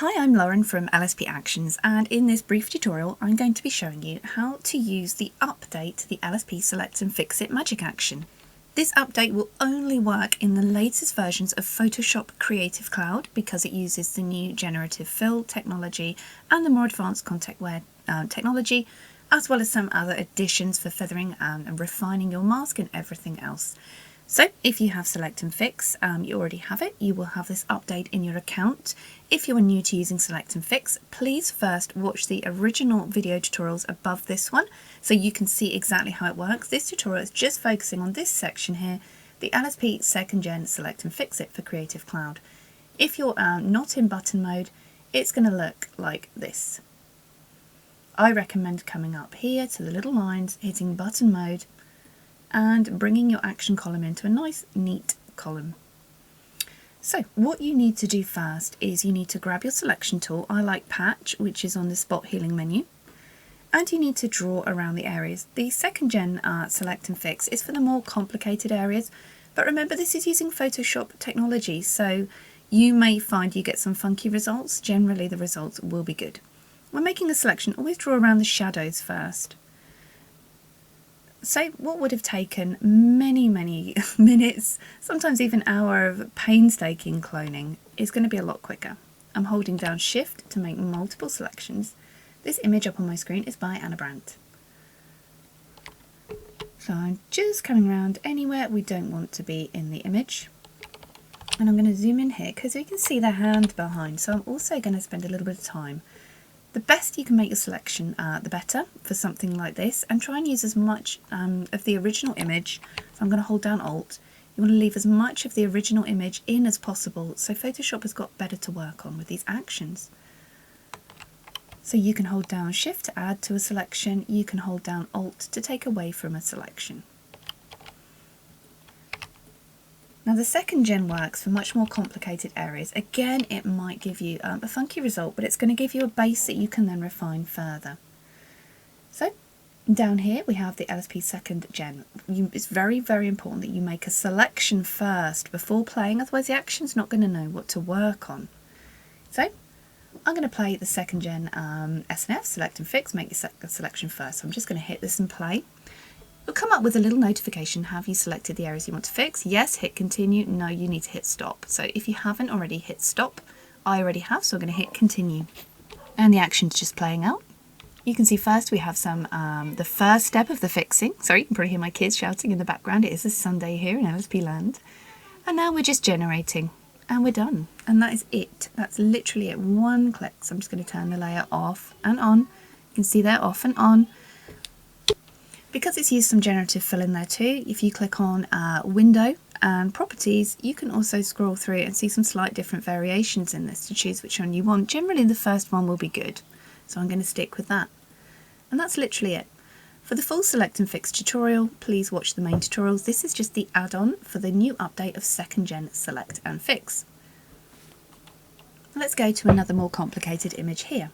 Hi, I'm Lauren from LSP Actions, and in this brief tutorial I'm going to be showing you how to use the update to the LSP Select and Fix It magic action. This update will only work in the latest versions of Photoshop Creative Cloud because it uses the new Generative Fill technology and the more advanced contact-aware technology, as well as some other additions for feathering and refining your mask and everything else. So if you have Select and Fix, you already have it, you will have this update in your account. If you are new to using Select and Fix, please first watch the original video tutorials above this one so you can see exactly how it works. This tutorial is just focusing on this section here, the LSP 2nd Gen Select and Fix It for Creative Cloud. If you're not in button mode, it's going to look like this. I recommend coming up here to the little lines, hitting button mode, and bringing your action column into a nice neat column. So what you need to do first is you need to grab your selection tool. I like patch, which is on the spot healing menu, and you need to draw around the areas. The 2nd Gen Select and Fix is for the more complicated areas, but remember this is using Photoshop technology, so you may find you get some funky results. Generally the results will be good. When making a selection, always draw around the shadows first. So what would have taken many minutes, sometimes even an hour of painstaking cloning, is going to be a lot quicker. I'm holding down Shift to make multiple selections. This image up on my screen is by Anna Brandt. So I'm just coming around anywhere we don't want to be in the image. And I'm going to zoom in here because we can see the hand behind. So I'm also going to spend a little bit of time. The best you can make your selection, the better for something like this, and try and use as much of the original image. So I'm going to hold down Alt. You want to leave as much of the original image in as possible, so Photoshop has got better to work on with these actions. So you can hold down Shift to add to a selection, you can hold down Alt to take away from a selection. Now the 2nd Gen works for much more complicated areas. Again, it might give you a funky result, but it's going to give you a base that you can then refine further. So down here we have the LSP 2nd Gen. It's very important that you make a selection first before playing, otherwise the action's not going to know what to work on. So I'm going to play the 2nd Gen SNF, Select and Fix, make your selection first. So I'm just going to hit this and play. You'll come up with a little notification. Have you selected the areas you want to fix? Yes, hit continue. No, you need to hit stop. So if you haven't already, hit stop. I already have, so I'm going to hit continue. And the action's just playing out. You can see first we have some, the first step of the fixing. Sorry, you can probably hear my kids shouting in the background. It is a Sunday here in LSP land. And now we're just generating and we're done. And that is it. That's literally it. One click. So I'm just going to turn the layer off and on. You can see they're off and on. Because it's used some generative fill in there too, if you click on Window and Properties, you can also scroll through and see some slight different variations in this to choose which one you want. Generally the first one will be good, so I'm going to stick with that. And that's literally it. For the full Select and Fix tutorial, please watch the main tutorials. This is just the add-on for the new update of 2nd Gen Select and Fix. Let's go to another more complicated image here.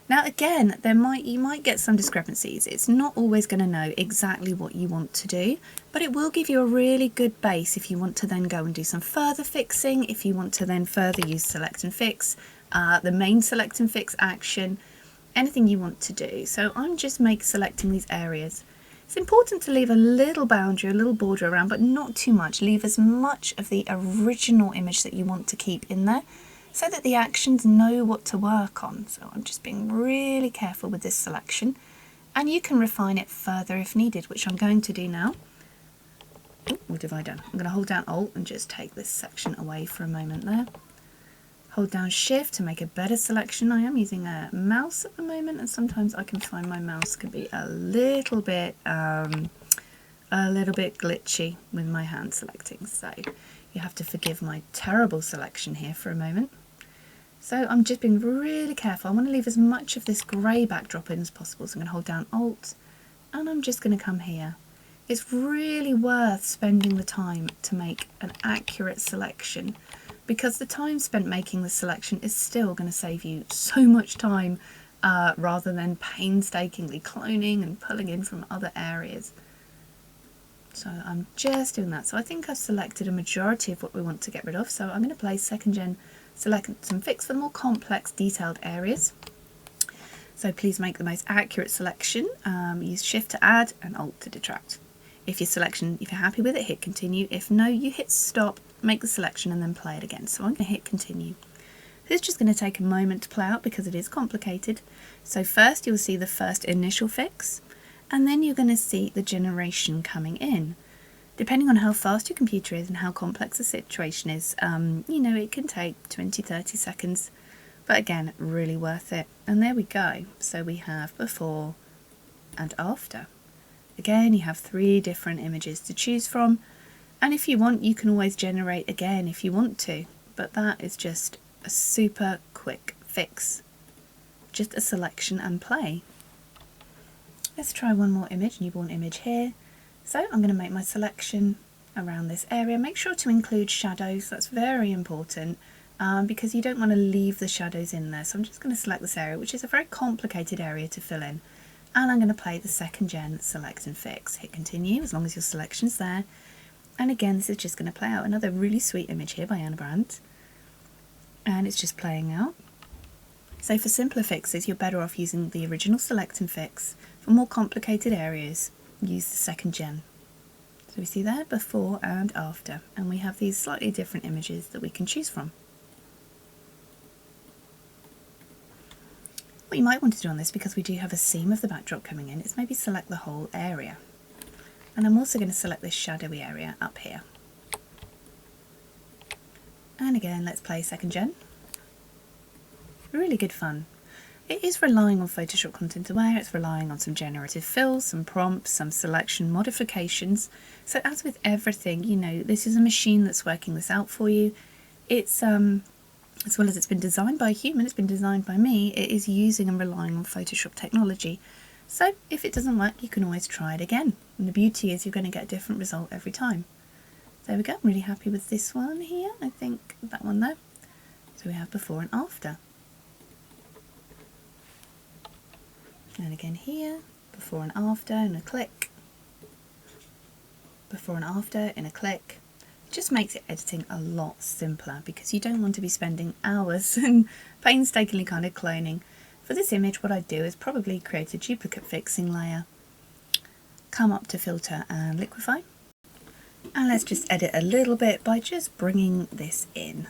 Now again, you might get some discrepancies. It's not always going to know exactly what you want to do, but it will give you a really good base if you want to then go and do some further fixing, if you want to then further use Select and Fix, the main Select and Fix action, anything you want to do. So I'm just selecting these areas. It's important to leave a little boundary, a little border around, but not too much. Leave as much of the original image that you want to keep in there, so that the actions know what to work on. So I'm just being really careful with this selection, and you can refine it further if needed, which I'm going to do now. Oh, what have I done? I'm going to hold down Alt and just take this section away for a moment there. Hold down Shift to make a better selection. I am using a mouse at the moment, and sometimes I can find my mouse can be a little bit glitchy with my hand selecting. So you have to forgive my terrible selection here for a moment. So I'm just being really careful. I want to leave as much of this grey backdrop in as possible. So I'm going to hold down Alt and I'm just going to come here. It's really worth spending the time to make an accurate selection, because the time spent making the selection is still going to save you so much time rather than painstakingly cloning and pulling in from other areas. So I'm just doing that. So I think I've selected a majority of what we want to get rid of. So I'm going to play 2nd Gen Select and fix for the more complex, detailed areas. So please make the most accurate selection. Use Shift to add and Alt to detract. If you're happy with it, hit continue. If no, you hit stop, make the selection and then play it again. So I'm going to hit continue. This is just going to take a moment to play out because it is complicated. So first you'll see the first initial fix, and then you're going to see the generation coming in. Depending on how fast your computer is and how complex the situation is, it can take 20-30 seconds, but again, really worth it. And there we go. So we have before and after. Again, you have 3 different images to choose from, and if you want, you can always generate again if you want to, but that is just a super quick fix. Just a selection and play. Let's try one more image, newborn image here. So I'm going to make my selection around this area. Make sure to include shadows, that's very important, because you don't want to leave the shadows in there. So I'm just going to select this area, which is a very complicated area to fill in. And I'm going to play the second gen select and fix. Hit continue as long as your selection's there. And again, this is just going to play out. Another really sweet image here by Anna Brandt. And it's just playing out. So for simpler fixes, you're better off using the original select and fix. For more complicated areas, use the second gen. So we see there before and after, and we have these slightly different images that we can choose from. What you might want to do on this, because we do have a seam of the backdrop coming in, is maybe select the whole area. And I'm also going to select this shadowy area up here. And again, let's play second gen. Really good fun. It is relying on Photoshop content aware, it's relying on some generative fill, some prompts, some selection modifications. So as with everything, this is a machine that's working this out for you. It's as well as it's been designed by a human, it's been designed by me, it is using and relying on Photoshop technology. So if it doesn't work, you can always try it again. And the beauty is you're going to get a different result every time. There we go, I'm really happy with this one here. I think that one there. So we have before and after. And again here, before and after in a click. Before and after in a click. It just makes it editing a lot simpler because you don't want to be spending hours and painstakingly kind of cloning. For this image, what I'd do is probably create a duplicate fixing layer, come up to filter and liquify. And let's just edit a little bit by just bringing this in.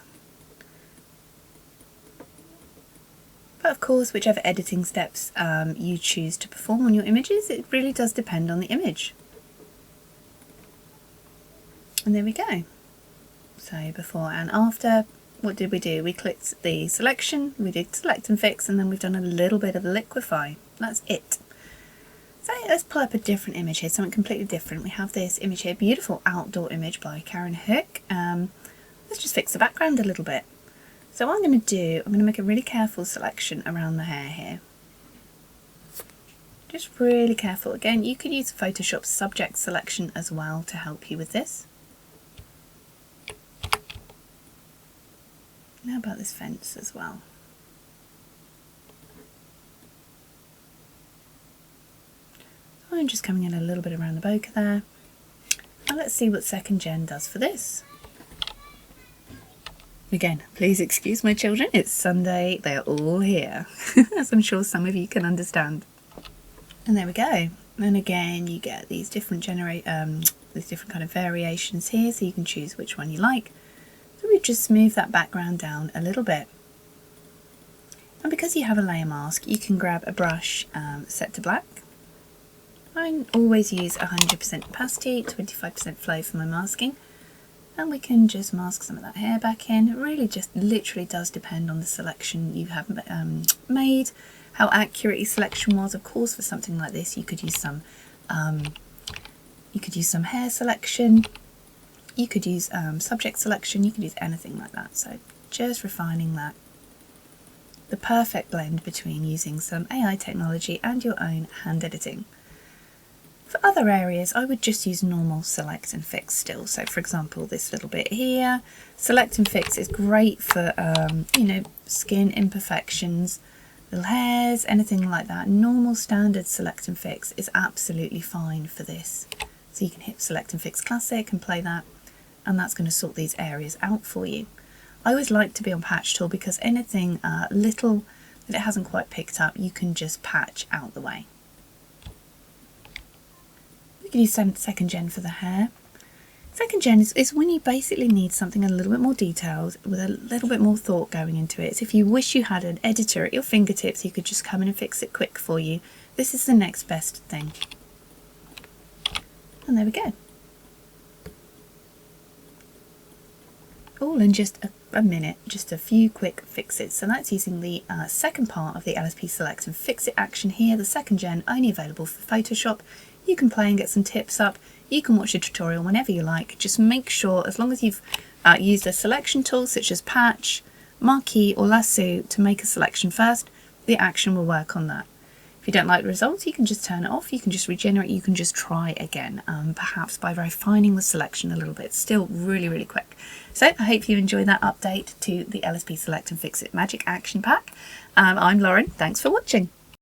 But of course, whichever editing steps you choose to perform on your images, it really does depend on the image. And there we go. So before and after, what did we do? We clicked the selection, we did select and fix, and then we've done a little bit of liquify. That's it. So let's pull up a different image here, something completely different. We have this image here, beautiful outdoor image by Karen Hook. Let's just fix the background a little bit. So what I'm going to do, I'm going to make a really careful selection around the hair here. Just really careful. Again, you could use Photoshop subject selection as well to help you with this. How about this fence as well? I'm just coming in a little bit around the bokeh there. And let's see what second gen does for this. Again, please excuse my children, it's Sunday, they're all here, as I'm sure some of you can understand. And there we go. And again, you get these different kind of variations here, so you can choose which one you like. So we've just smoothed that background down a little bit. And because you have a layer mask, you can grab a brush set to black. I always use 100% opacity, 25% flow for my masking. And we can just mask some of that hair back in. It really just literally does depend on the selection you have made, how accurate your selection was. Of course, for something like this, you could use some hair selection, you could use subject selection, you could use anything like that. So just refining that. The perfect blend between using some AI technology and your own hand editing. For other areas, I would just use normal select and fix still. So for example, this little bit here, select and fix is great for, skin imperfections, little hairs, anything like that. Normal standard select and fix is absolutely fine for this. So you can hit select and fix classic and play that, and that's going to sort these areas out for you. I always like to be on patch tool because anything little that it hasn't quite picked up, you can just patch out the way. We can use second gen for the hair. Second gen is when you basically need something a little bit more detailed with a little bit more thought going into it. So if you wish you had an editor at your fingertips, you could just come in and fix it quick for you. This is the next best thing. And there we go. All in just a minute, just a few quick fixes. So that's using the second part of the LSP Select and Fix It action here, the second gen, only available for Photoshop. You can play and get some tips up. You can watch a tutorial whenever you like. Just make sure, as long as you've used a selection tool such as patch, marquee or lasso to make a selection first, the action will work on that. If you don't like the results, you can just turn it off, you can just regenerate, you can just try again, perhaps by refining the selection a little bit. Still really, really quick. So I hope you enjoy that update to the LSP Select and Fix It Magic Action Pack. I'm Lauren, thanks for watching.